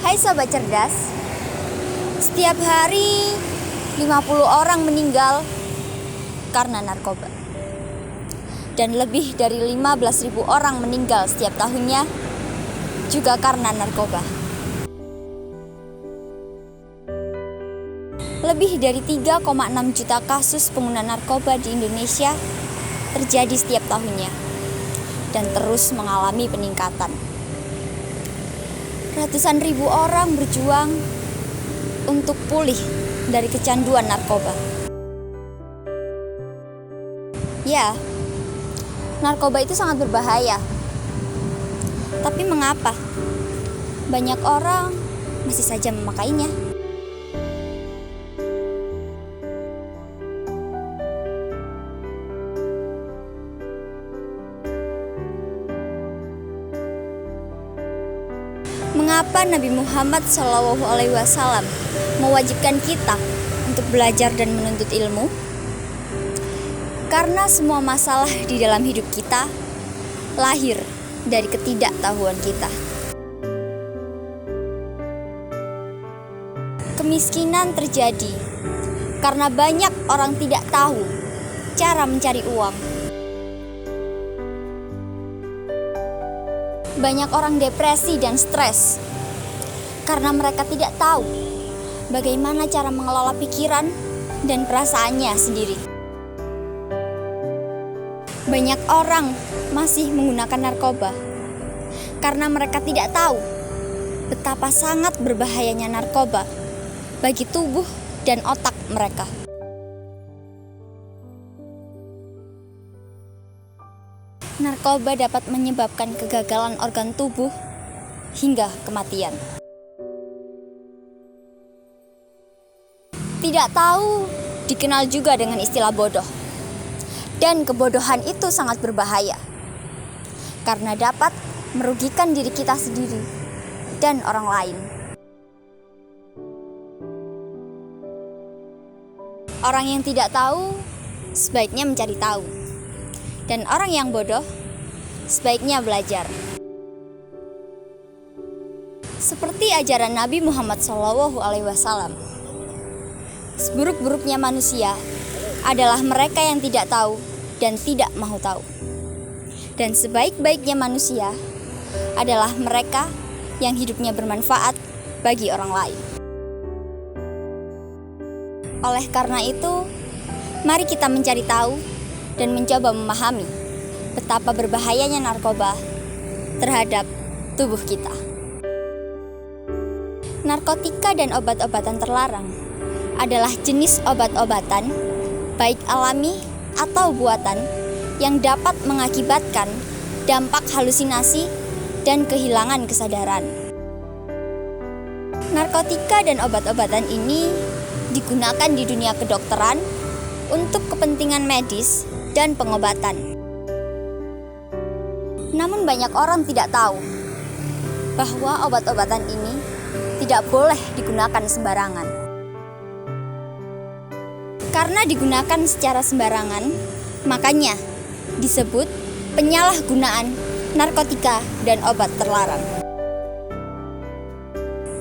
Hai Sobat Cerdas, setiap hari 50 orang meninggal karena narkoba. Dan lebih dari 15.000 orang meninggal setiap tahunnya juga karena narkoba. Lebih dari 3,6 juta kasus pengguna narkoba di Indonesia terjadi setiap tahunnya dan terus mengalami peningkatan. Ratusan ribu orang berjuang untuk pulih dari kecanduan narkoba. Ya, narkoba itu sangat berbahaya. Tapi mengapa banyak orang masih saja memakainya? Mengapa Nabi Muhammad SAW mewajibkan kita untuk belajar dan menuntut ilmu? Karena semua masalah di dalam hidup kita lahir dari ketidaktahuan kita. Kemiskinan terjadi karena banyak orang tidak tahu cara mencari uang. Banyak orang depresi dan stres karena mereka tidak tahu bagaimana cara mengelola pikiran dan perasaannya sendiri. Banyak orang masih menggunakan narkoba karena mereka tidak tahu betapa sangat berbahayanya narkoba bagi tubuh dan otak mereka. Narkoba dapat menyebabkan kegagalan organ tubuh hingga kematian. Tidak tahu dikenal juga dengan istilah bodoh. Dan kebodohan itu sangat berbahaya karena dapat merugikan diri kita sendiri dan orang lain. Orang yang tidak tahu sebaiknya mencari tahu. Dan orang yang bodoh sebaiknya belajar. Seperti ajaran Nabi Muhammad SAW, seburuk-buruknya manusia adalah mereka yang tidak tahu dan tidak mau tahu. Dan sebaik-baiknya manusia adalah mereka yang hidupnya bermanfaat bagi orang lain. Oleh karena itu, mari kita mencari tahu dan mencoba memahami betapa berbahayanya narkoba terhadap tubuh kita. Narkotika dan obat-obatan terlarang adalah jenis obat-obatan, baik alami atau buatan, yang dapat mengakibatkan dampak halusinasi dan kehilangan kesadaran. Narkotika dan obat-obatan ini digunakan di dunia kedokteran untuk kepentingan medis dan pengobatan. Namun banyak orang tidak tahu bahwa obat-obatan ini tidak boleh digunakan sembarangan. Karena digunakan secara sembarangan, makanya disebut penyalahgunaan narkotika dan obat terlarang.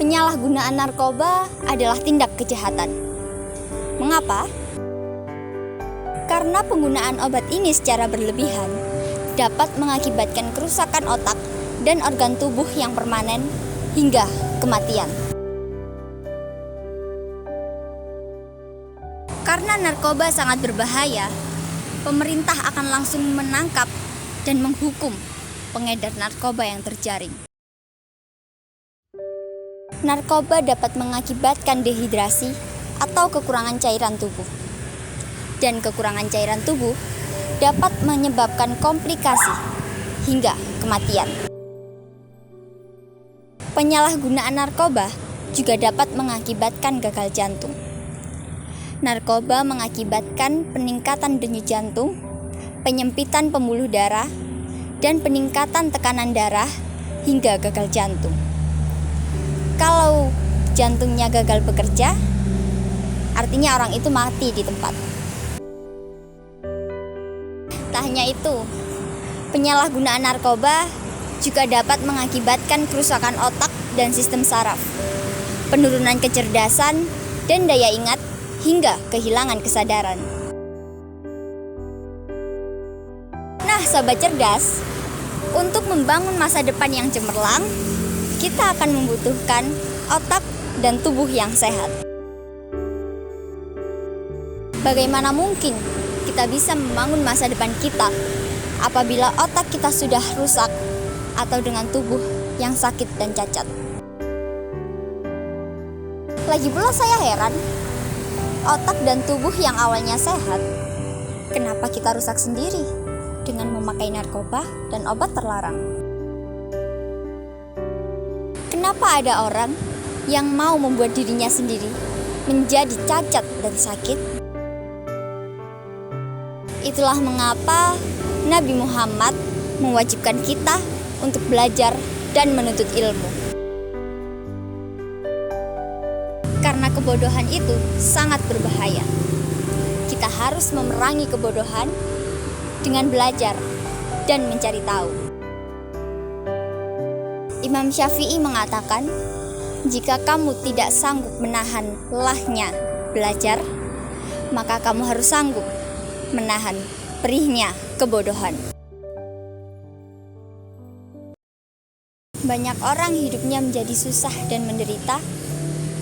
Penyalahgunaan narkoba adalah tindak kejahatan. Mengapa? Karena penggunaan obat ini secara berlebihan dapat mengakibatkan kerusakan otak dan organ tubuh yang permanen hingga kematian. Karena narkoba sangat berbahaya, pemerintah akan langsung menangkap dan menghukum pengedar narkoba yang terjaring. Narkoba dapat mengakibatkan dehidrasi atau kekurangan cairan tubuh. Dan kekurangan cairan tubuh dapat menyebabkan komplikasi hingga kematian. Penyalahgunaan narkoba juga dapat mengakibatkan gagal jantung. Narkoba mengakibatkan peningkatan denyut jantung, penyempitan pembuluh darah, dan peningkatan tekanan darah hingga gagal jantung. Kalau jantungnya gagal bekerja, artinya orang itu mati di tempat. Tak hanya itu, penyalahgunaan narkoba juga dapat mengakibatkan kerusakan otak dan sistem saraf, penurunan kecerdasan dan daya ingat, hingga kehilangan kesadaran. Nah, sobat cerdas, untuk membangun masa depan yang cemerlang, kita akan membutuhkan otak dan tubuh yang sehat. Bagaimana mungkin kita bisa membangun masa depan kita apabila otak kita sudah rusak atau dengan tubuh yang sakit dan cacat? Lagi pula saya heran, otak dan tubuh yang awalnya sehat, kenapa kita rusak sendiri dengan memakai narkoba dan obat terlarang? Kenapa ada orang yang mau membuat dirinya sendiri menjadi cacat dan sakit? Itulah mengapa Nabi Muhammad mewajibkan kita untuk belajar dan menuntut ilmu. Karena kebodohan itu sangat berbahaya. Kita harus memerangi kebodohan dengan belajar dan mencari tahu. Imam Syafi'i mengatakan, jika kamu tidak sanggup menahan lelahnya belajar, maka kamu harus sanggup menahan perihnya kebodohan. Banyak orang hidupnya menjadi susah dan menderita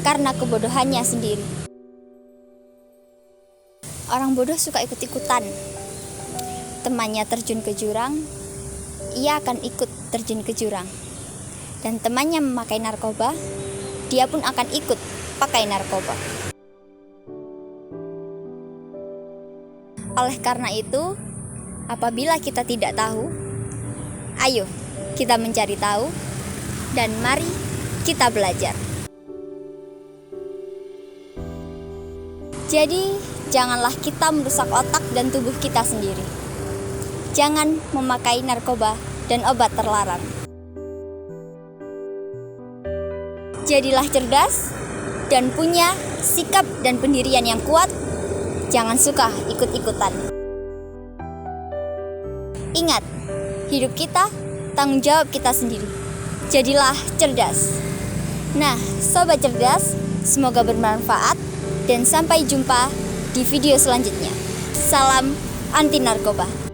karena kebodohannya sendiri. Orang bodoh suka ikut-ikutan. Temannya terjun ke jurang, ia akan ikut terjun ke jurang. Dan temannya memakai narkoba, dia pun akan ikut pakai narkoba. Oleh karena itu, apabila kita tidak tahu, ayo kita mencari tahu dan mari kita belajar. Jadi, janganlah kita merusak otak dan tubuh kita sendiri. Jangan memakai narkoba dan obat terlarang. Jadilah cerdas dan punya sikap dan pendirian yang kuat. Jangan suka ikut-ikutan. Ingat, hidup kita tanggung jawab kita sendiri. Jadilah cerdas. Nah, sobat cerdas, semoga bermanfaat dan sampai jumpa di video selanjutnya. Salam anti narkoba.